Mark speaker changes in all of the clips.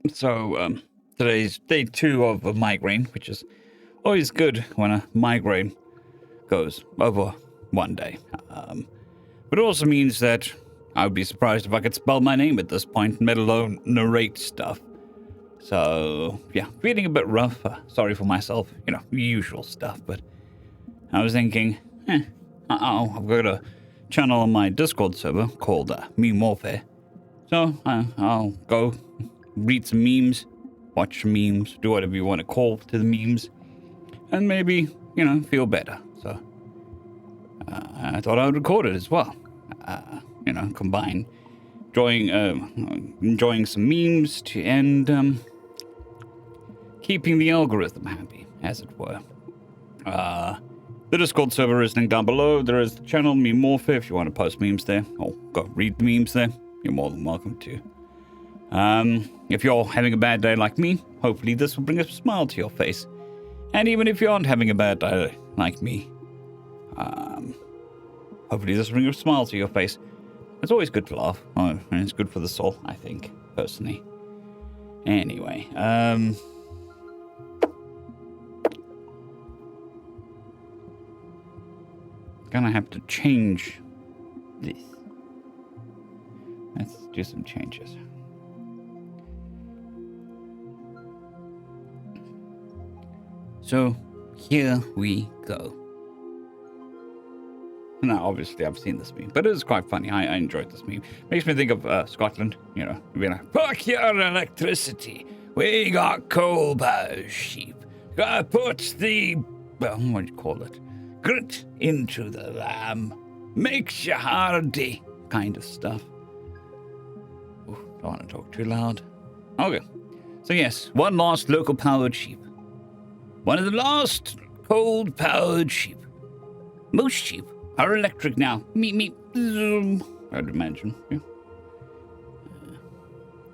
Speaker 1: So, today's day 2 of a migraine, which is always good when a migraine goes over one day. But it also means that I would be surprised if I could spell my name at this point, let alone narrate stuff. So, yeah, feeling a bit rough. Sorry for myself, usual stuff. But I was thinking, I've got a channel on my Discord server called Meme Warfare. So I'll go read some memes, watch some memes, do whatever you want to call to the memes, and maybe, feel better. So I thought I would record it as well. Combine enjoying some memes and keeping the algorithm happy, as it were. The Discord server is linked down below. There is the channel, Meme Warfare, if you want to post memes there, or go read the memes there. You're more than welcome to. If you're having a bad day like me, hopefully this will bring a smile to your face. And even if you aren't having a bad day like me, hopefully this will bring a smile to your face. It's always good to laugh, and it's good for the soul, I think, personally. Anyway, gonna have to change this. Let's do some changes. So, here we go. Now, obviously, I've seen this meme, but it was quite funny. I enjoyed this meme. Makes me think of Scotland, being like, fuck your electricity. We got coal-powered sheep. Gotta put the, what do you call it? Grit into the lamb. Makes you hardy. Kind of stuff. Ooh, don't want to talk too loud. Okay. So yes, one last local-powered sheep. One of the last coal-powered sheep. Most sheep are electric now. Meep, zoom. I'd imagine. Yeah.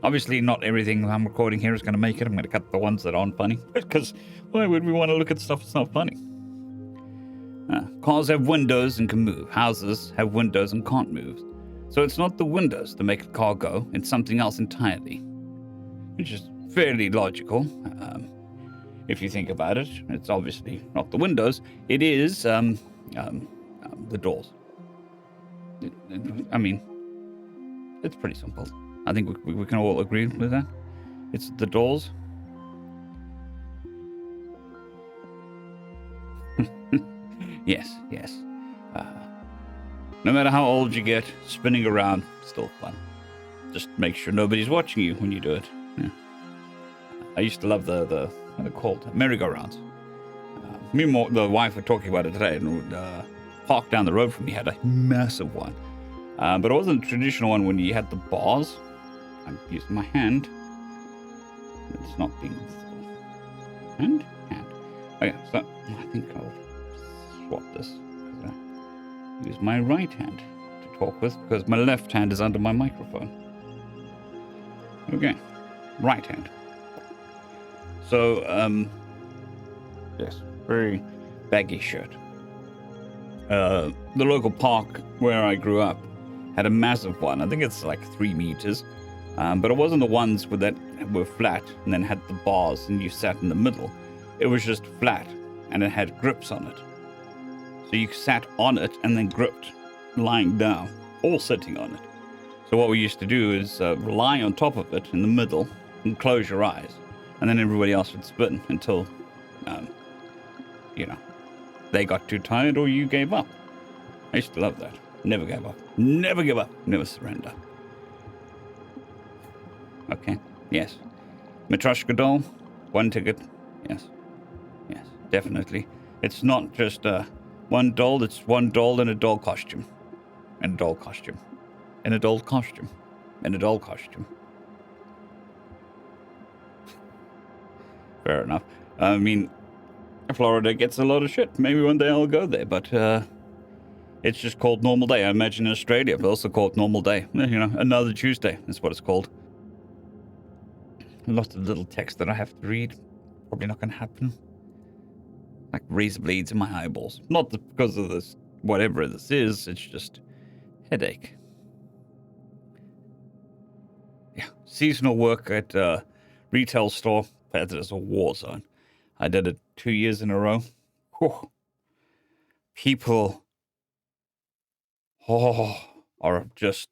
Speaker 1: Obviously, not everything I'm recording here is going to make it. I'm going to cut the ones that aren't funny. Because why would we want to look at stuff that's not funny? Cars have windows and can move. Houses have windows and can't move. So it's not the windows that make a car go. It's something else entirely. Which is fairly logical. If you think about it, it's obviously not the windows. It is the doors. I mean, it's pretty simple. I think we can all agree with that. It's the doors. Yes. No matter how old you get, spinning around, still fun. Just make sure nobody's watching you when you do it. Yeah. I used to love the what are they called? Merry-go-rounds. Me and the wife were talking about it today, and park down the road from me had a massive one. But it wasn't a traditional one when you had the bars. I'm using my hand. It's not being visible. Hand. Okay, so I think I'll swap this. Use my right hand to talk with because my left hand is under my microphone. Okay, right hand. So, yes, very baggy shirt. The local park where I grew up had a massive one. I think it's like 3 meters. But it wasn't the ones that were flat and then had the bars and you sat in the middle. It was just flat and it had grips on it. So you sat on it and then gripped, lying down, or sitting on it. So what we used to do is rely on top of it in the middle and close your eyes. And then everybody else would spin until, they got too tired or you gave up. I used to love that. Never gave up. Never give up. Never surrender. Okay. Yes. Matryoshka doll. 1 ticket. Yes. Definitely. It's not just one doll. It's one doll in a doll costume. And a doll costume. And a doll costume. And a doll costume. Fair enough. I mean, Florida gets a lot of shit. Maybe one day I'll go there, but it's just called normal day. I imagine in Australia, they also call it normal day. Another Tuesday is what it's called. Lots of little text that I have to read. Probably not going to happen. Like razor blades in my eyeballs. Not because of this, whatever this is. It's just headache. Yeah, seasonal work at retail store, that is a war zone. I did it 2 years in a row. Whew. People are just,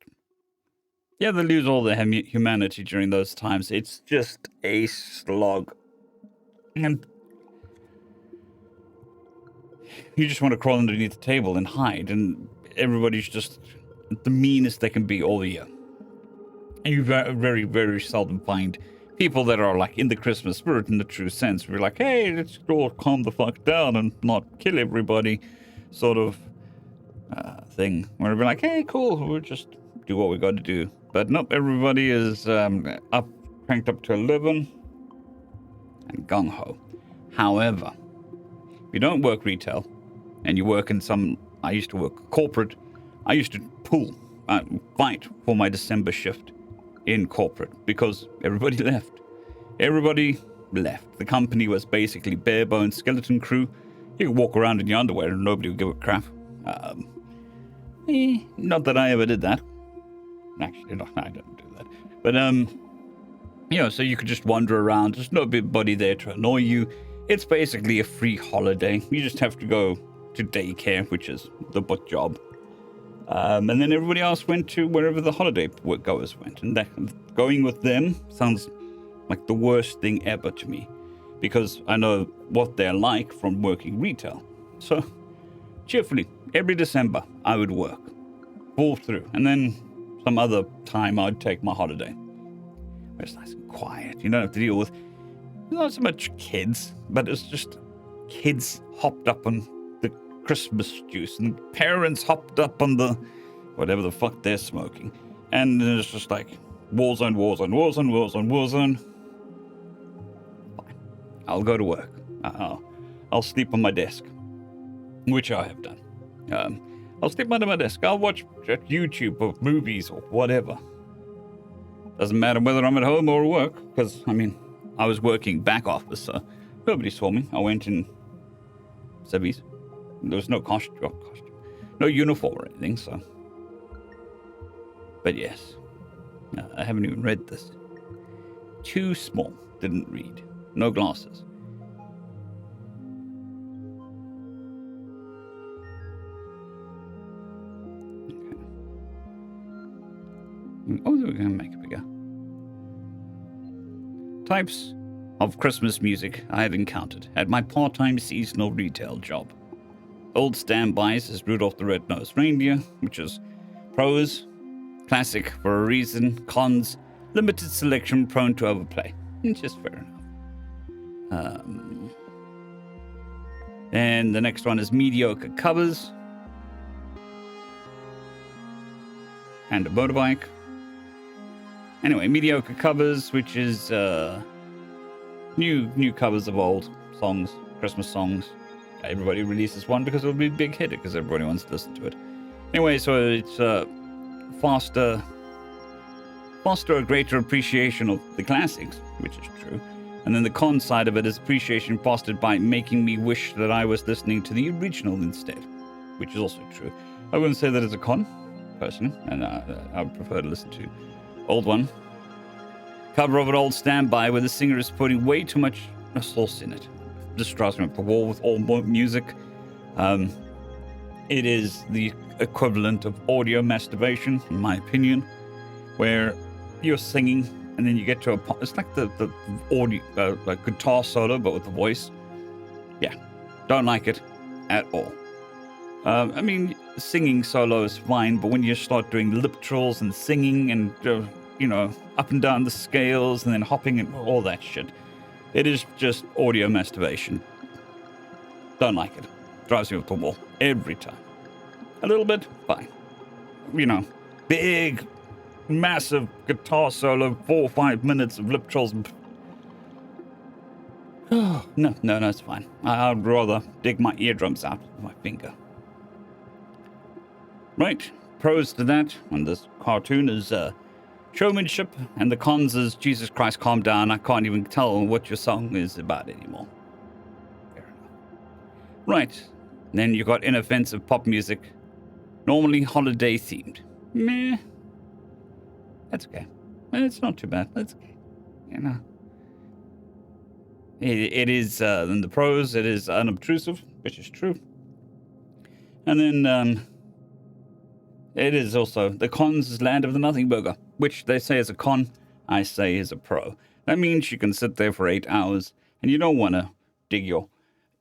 Speaker 1: they lose all their humanity during those times. It's just a slog. And you just want to crawl underneath the table and hide, and everybody's just the meanest they can be all year. And you very, very seldom find people that are like in the Christmas spirit in the true sense. We're like, hey, let's all calm the fuck down and not kill everybody, sort of thing. Where we're like, hey, cool, we'll just do what we got to do. But nope, everybody is cranked up to 11 and gung ho. However, if you don't work retail and you work in I used to work corporate. I used to fight for my December shift in corporate because everybody left. Everybody left. The company was basically bare bones skeleton crew. You could walk around in your underwear and nobody would give a crap. Not that I ever did that. Actually, no, I don't do that. But, so you could just wander around. There's nobody there to annoy you. It's basically a free holiday. You just have to go to daycare, which is the butt job. And then everybody else went to wherever the holiday goers went. And going with them sounds like the worst thing ever to me, because I know what they're like from working retail. So, cheerfully, every December, I would work full through. And then some other time, I'd take my holiday. Where it's nice and quiet. You don't have to deal with not so much kids, but it's just kids hopped up on the Christmas juice and parents hopped up on the whatever the fuck they're smoking. And it's just like war zone. Fine. I'll go to work. I'll sleep on my desk, which I have done. I'll sleep under my desk. I'll watch YouTube or movies or whatever. Doesn't matter whether I'm at home or at work, because, I was working back office, so nobody saw me. I went in civvies. There was no costume, no uniform or anything, so. But yes, I haven't even read this. Too small, didn't read. No glasses. Okay. Oh, we're going to make it bigger. Types of Christmas music I have encountered at my part-time seasonal retail job. Old standbys is Rudolph the Red-Nosed Reindeer, which is pros, classic for a reason, cons, limited selection prone to overplay. It's just fair enough. And the next one is mediocre covers. And a motorbike. Anyway, mediocre covers, which is new covers of old songs, Christmas songs. Everybody releases one because it'll be a big hit because everybody wants to listen to it. Anyway, so it's faster, a greater appreciation of the classics, which is true. And then the con side of it is appreciation fostered by making me wish that I was listening to the original instead, which is also true. I wouldn't say that it's a con, personally, and I would prefer to listen to old one. Cover of an old standby where the singer is putting way too much sauce in it. This drives me up the wall with all music. It is the equivalent of audio masturbation, in my opinion, where you're singing and then you get to a point. It's like the audio, like guitar solo, but with the voice. Yeah, don't like it at all. Singing solo is fine, but when you start doing lip trills and singing and, up and down the scales and then hopping and all that shit, it is just audio masturbation. Don't like it. Drives me up the wall every time. A little bit, fine. Big, massive guitar solo, 4 or 5 minutes of lip trills. No, it's fine. I'd rather dig my eardrums out with my finger. Right, pros to that, and this cartoon is showmanship, and the cons is, Jesus Christ, calm down, I can't even tell what your song is about anymore. Fair enough. Right, then you got inoffensive pop music, normally holiday themed. Meh. That's okay. It's not too bad, that's okay. It is, in the pros, it is unobtrusive, which is true. And then, it is also, the cons is land of the nothing burger, which they say is a con, I say is a pro. That means you can sit there for 8 hours, and you don't want to dig your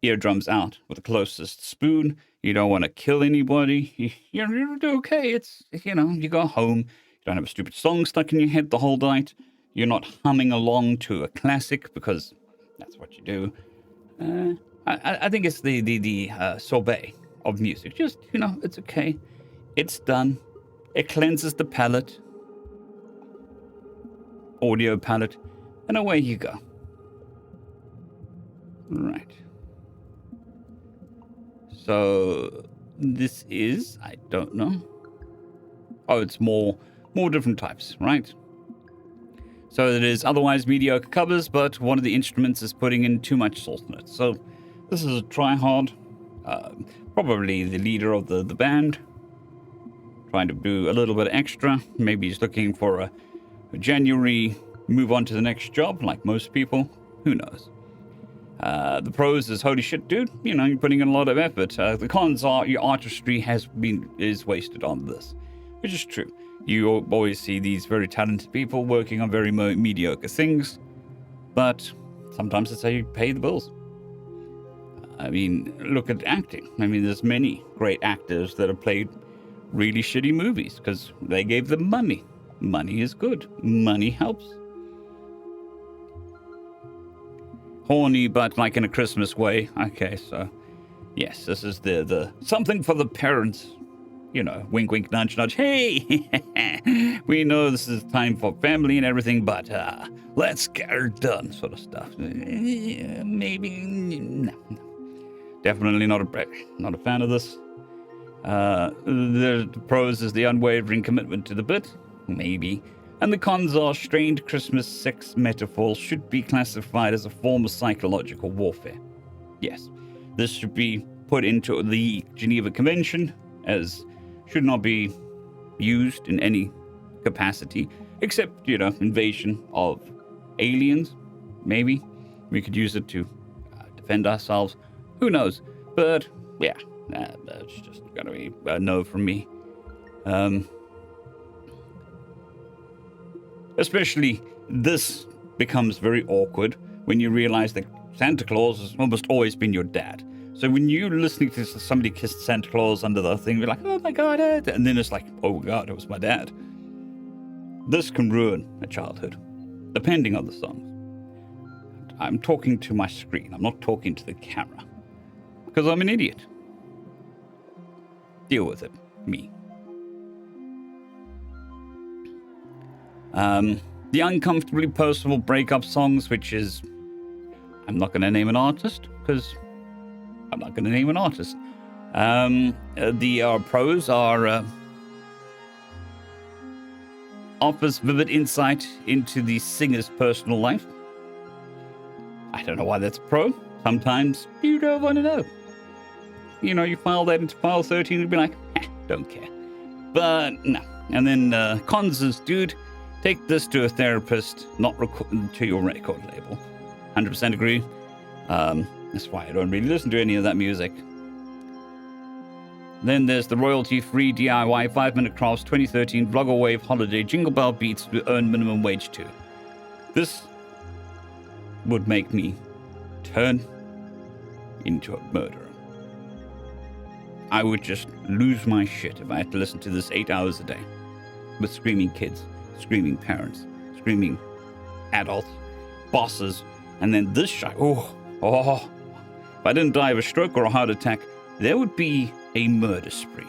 Speaker 1: eardrums out with the closest spoon. You don't want to kill anybody. You're okay. It's, you go home. You don't have a stupid song stuck in your head the whole night. You're not humming along to a classic because that's what you do. I think it's the sorbet of music. Just, it's okay. It's done. It cleanses the palate, audio palette, and away you go. Right. So this is, I don't know. Oh, it's more different types, right? So it is otherwise mediocre covers, but one of the instruments is putting in too much sauce in it. So this is a try-hard, probably the leader of the band, trying to do a little bit extra. Maybe he's looking for a January move on to the next job, like most people. Who knows? The pros is, holy shit, dude, you're putting in a lot of effort. The cons are your artistry is wasted on this, which is true. You always see these very talented people working on very mediocre things, but sometimes it's how you pay the bills. I mean, look at acting. I mean, there's many great actors that have played really shitty movies because they gave them money. Money is good. Money helps. Horny, but like in a Christmas way. Okay, so yes, this is the something for the parents. Wink, wink, nudge, nudge. Hey, we know this is time for family and everything, but let's get her done, sort of stuff. Maybe, no. Definitely not a fan of this. The pros is the unwavering commitment to the bit, maybe. And the cons are strained Christmas sex metaphors should be classified as a form of psychological warfare. Yes, this should be put into the Geneva Convention as should not be used in any capacity, except, invasion of aliens, maybe. We could use it to defend ourselves. Who knows? But, yeah, that's just gonna be a no from me. Especially, this becomes very awkward when you realize that Santa Claus has almost always been your dad. So when you're listening to somebody kiss Santa Claus under the thing, you're like, oh my God, and then it's like, oh God, it was my dad. This can ruin a childhood, depending on the songs. I'm talking to my screen. I'm not talking to the camera. Because I'm an idiot. Deal with it. Me. The uncomfortably personal breakup songs, which is... I'm not going to name an artist, because I'm not going to name an artist. The pros are... offers vivid insight into the singer's personal life. I don't know why that's pro. Sometimes you don't want to know. You file that into file 13 and be like, don't care. But no. And then cons is, dude, take this to a therapist, not to your record label. 100% agree. That's why I don't really listen to any of that music. Then there's the royalty-free DIY 5-minute crafts 2013 Vlogger Wave Holiday Jingle Bell Beats to earn minimum wage too. This would make me turn into a murderer. I would just lose my shit if I had to listen to this 8 hours a day with screaming kids, screaming parents, screaming adults, bosses, and then this shit. Oh. If I didn't die of a stroke or a heart attack, there would be a murder spree.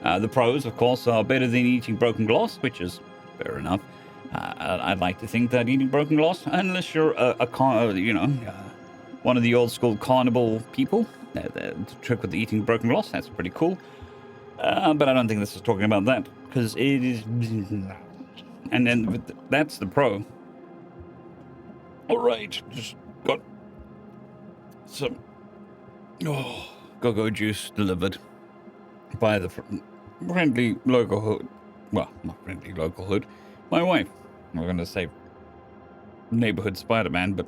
Speaker 1: The pros, of course, are better than eating broken glass, which is fair enough. I'd like to think that eating broken glass, unless you're one of the old school carnival people, the trick with eating broken glass, that's pretty cool. But I don't think this is talking about that, because it is... And then that's the pro. All right, just got some go-go juice delivered by the friendly local hood. Well, not friendly local hood. My wife. We're going to say neighborhood Spider-Man, but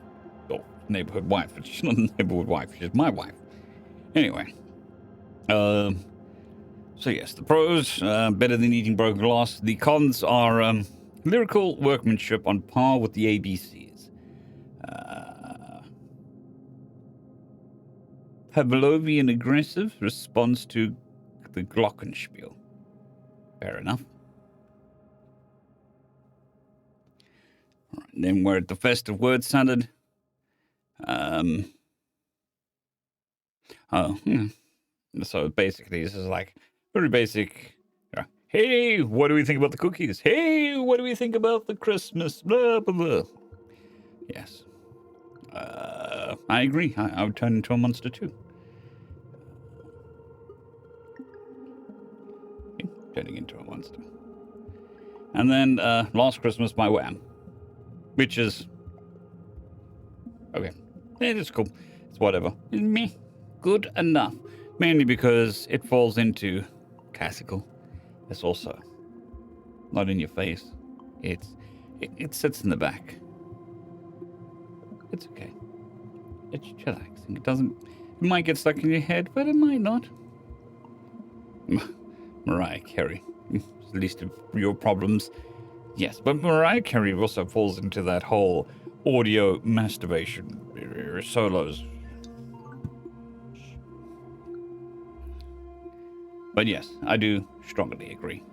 Speaker 1: neighborhood wife. But she's not a neighborhood wife. She's my wife. Anyway, so yes, the pros better than eating broken glass. The cons are lyrical workmanship on par with the ABCs. Pavlovian aggressive response to the glockenspiel. Fair enough. All right, then we're at the festive word salad. So basically, this is like very basic. Hey, what do we think about the cookies? Hey, what do we think about the Christmas? Blah, blah, blah. Yes. I agree. I would turn into a monster too. Turning into a monster. And then Last Christmas by Wham. Which is... okay. It's cool. It's whatever. It's me. Good enough. Mainly because it falls into classical. It's also not in your face. It sits in the back. It's okay. It's chillaxing. It might get stuck in your head, but it might not. Mariah Carey. At least of your problems. Yes, but Mariah Carey also falls into that whole audio masturbation solos. But yes, I do strongly agree.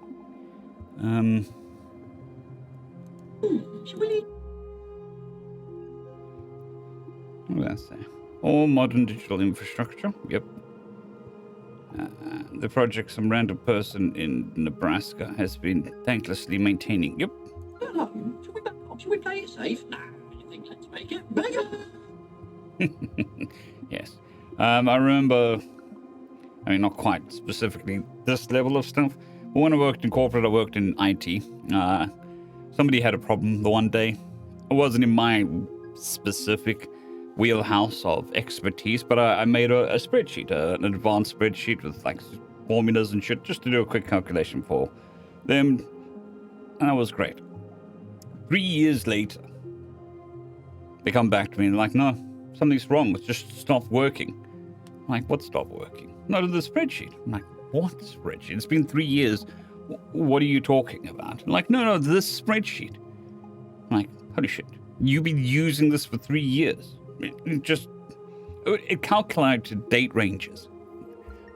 Speaker 1: What did I say? All modern digital infrastructure. Yep. The project some random person in Nebraska has been thanklessly maintaining. Yep.
Speaker 2: Should we play it safe? Nah, I think let's make it bigger.
Speaker 1: Yes. I remember, I mean, not quite specifically this level of stuff, but when I worked in corporate, I worked in IT. Somebody had a problem the one day. It wasn't in my specific wheelhouse of expertise, but I made a spreadsheet, an advanced spreadsheet with like formulas and shit, just to do a quick calculation for them. And that was great. 3 years later, they come back to me and like, no, something's wrong. It's just stopped working. I'm like, what stopped working? Not in the spreadsheet. I'm like, what spreadsheet? It's been 3 years. What are you talking about? I'm like, no, this spreadsheet. I'm like, holy shit. You've been using this for 3 years. It calculated date ranges.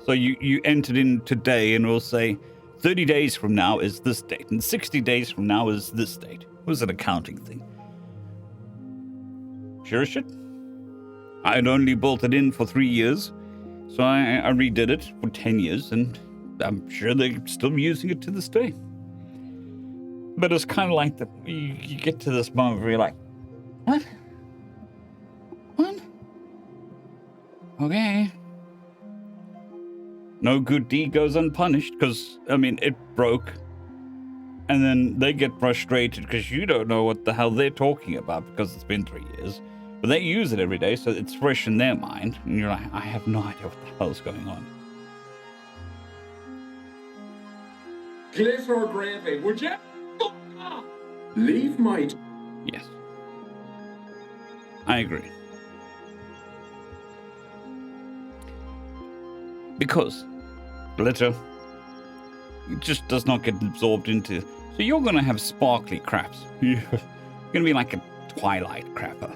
Speaker 1: So you entered in today and it will say 30 days from now is this date and 60 days from now is this date. It was an accounting thing. Sure as shit. I had only built it in for 3 years, so I redid it for 10 years, and I'm sure they're still using it to this day. But it's kind of like that. You get to this moment where you're like, what? What? Okay. No good deed goes unpunished, because, I mean, it broke. And then they get frustrated because you don't know what the hell they're talking about because it's been 3 years. But they use it every day, so it's fresh in their mind. And you're like, I have no idea what the hell's going on.
Speaker 3: Cliff or gravy, would you? Leave my...
Speaker 1: Yes. I agree. Because glitter, it just does not get absorbed into... So you're going to have sparkly craps. You're going to be like a Twilight crapper.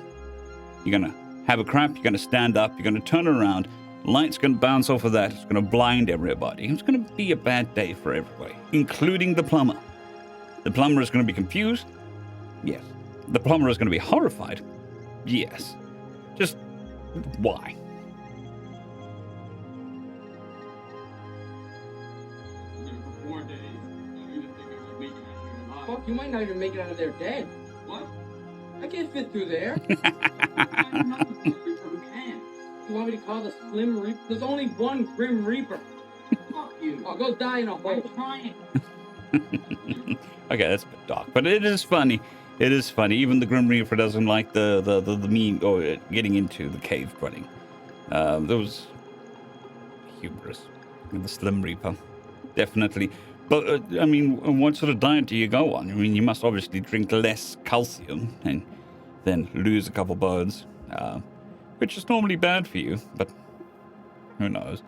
Speaker 1: You're going to have a crap, you're going to stand up, you're going to turn around, light's going to bounce off of that, it's going to blind everybody. It's going to be a bad day for everybody, including the plumber. The plumber is going to be confused. Yes. The plumber is going to be horrified. Yes. Just why?
Speaker 2: Fuck, you might not even make it out of there dead. What? I can't fit through there.
Speaker 3: Who can?
Speaker 2: You want me to call the Slim Reaper? There's only one Grim Reaper.
Speaker 3: Fuck you.
Speaker 2: I'll go die in a hole.
Speaker 3: I'm trying.
Speaker 1: Okay, that's a bit dark, but it is funny. It is funny. Even the Grim Reaper doesn't like the mean or getting into the cave running. There was hubris in the Slim Reaper, definitely. But I mean, what sort of diet do you go on? I mean, you must obviously drink less calcium and then lose a couple birds, which is normally bad for you, but who knows.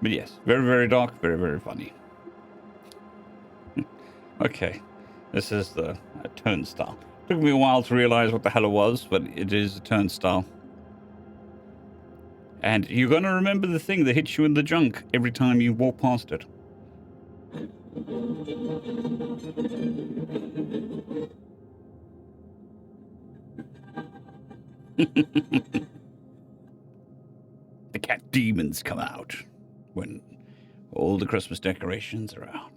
Speaker 1: But yes, very, very dark, very, very funny. Okay, this is the turnstile. Took me a while to realize what the hell it was, but it is a turnstile. And you're going to remember the thing that hits you in the junk every time you walk past it. The cat demons come out when all the Christmas decorations are out.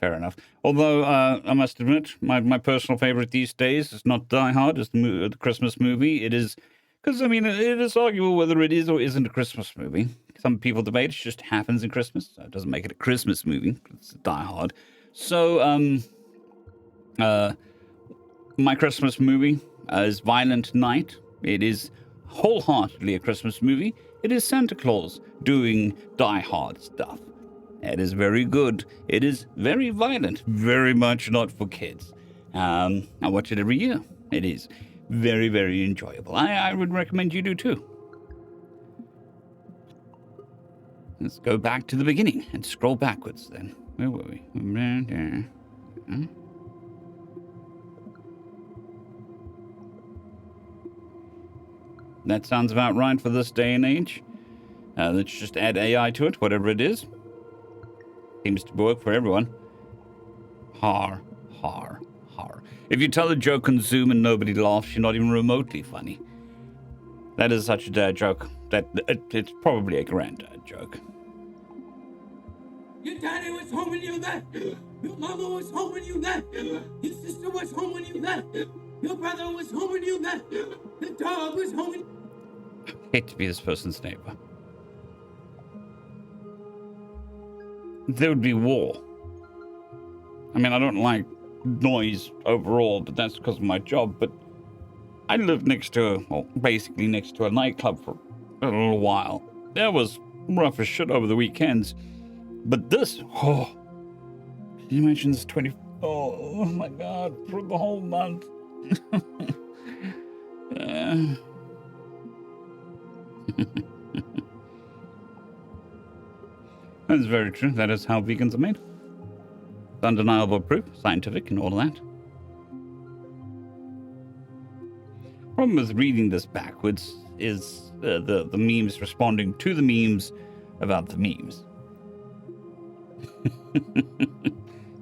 Speaker 1: Fair enough. Although, I must admit, my personal favorite these days is not Die Hard, it's the Christmas movie. It is, because, I mean, it is arguable whether it is or isn't a Christmas movie. Some people debate it just happens in Christmas. So it doesn't make it a Christmas movie. It's Die Hard. So, my Christmas movie is Violent Night. It is wholeheartedly a Christmas movie. It is Santa Claus doing Die Hard stuff. It is very good. It is very violent. Very much not for kids. I watch it every year. It is very, very enjoyable. I would recommend you do too. Let's go back to the beginning and scroll backwards then. Where were we? That sounds about right for this day and age. Let's just add AI to it, whatever it is. Seems to work for everyone. Har, har, har. If you tell a joke on Zoom and nobody laughs, you're not even remotely funny. That is such a dad joke. It's probably a granddad joke.
Speaker 2: Your daddy was home when you left. Your mama was home when you left. Your sister was home when you left. Your brother was home when you left. The dog was home when...
Speaker 1: I hate to be this person's neighbor. There would be war. I mean, I don't like noise overall, but that's because of my job. But I lived basically next to a nightclub for a little while. That was rough as shit over the weekends. But this, can you imagine this 20... Oh my God, for the whole month. That's very true. That is how vegans are made. It's undeniable proof, scientific and all that. Problem with reading this backwards is the memes responding to the memes about the memes.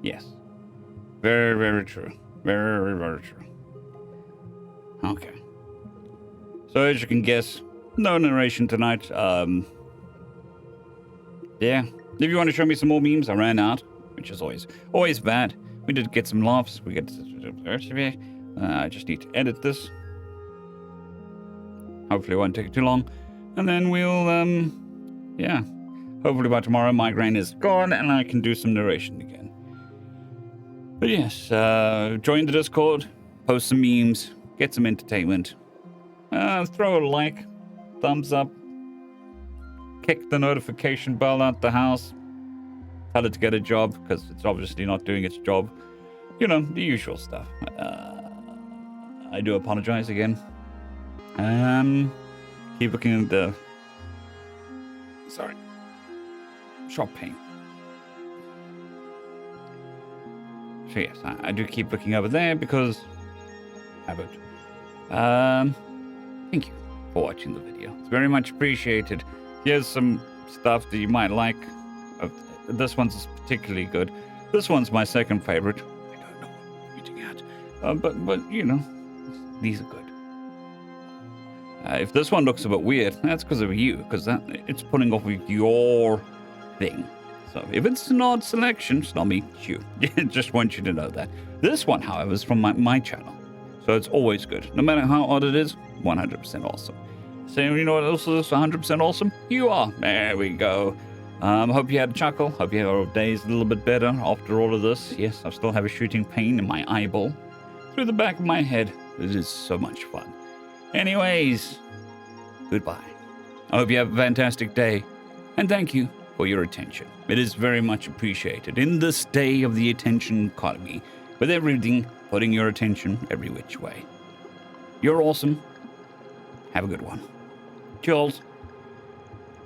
Speaker 1: Yes. Very, very true. Very, very true. Okay. So as you can guess, no narration tonight. Yeah. If you want to show me some more memes, I ran out, which is always bad. We did get some laughs. I just need to edit this. Hopefully it won't take too long. And then we'll, yeah. Hopefully by tomorrow, Migraine is gone and I can do some narration again. But yes, join the Discord, post some memes, get some entertainment. Throw a like, thumbs up, kick the notification bell out the house, tell it to get a job, because it's obviously not doing its job. You know, the usual stuff. I do apologize again. Keep looking at the... Sorry. Shop pain. So yes, I do keep looking over there because... habit. Thank you for watching the video. It's very much appreciated. Here's some stuff that you might like. This one's particularly good. This one's my second favorite. I don't know what I'm pointing at. But you know, these are good. If this one looks a bit weird, that's because of you, because it's putting off with your thing. So if it's an odd selection, it's not me, it's you. Just want you to know that. This one, however, is from my channel. So it's always good. No matter how odd it is, 100% awesome. So you know what else is 100% awesome? You are. There we go. Hope you had a chuckle. Hope your day's a little bit better after all of this. Yes, I still have a shooting pain in my eyeball. Through the back of my head. It is so much fun. Anyways, goodbye. I hope you have a fantastic day. And thank you for your attention. It is very much appreciated. In this day of the attention economy, with everything putting your attention every which way. You're awesome. Have a good one. Cheers.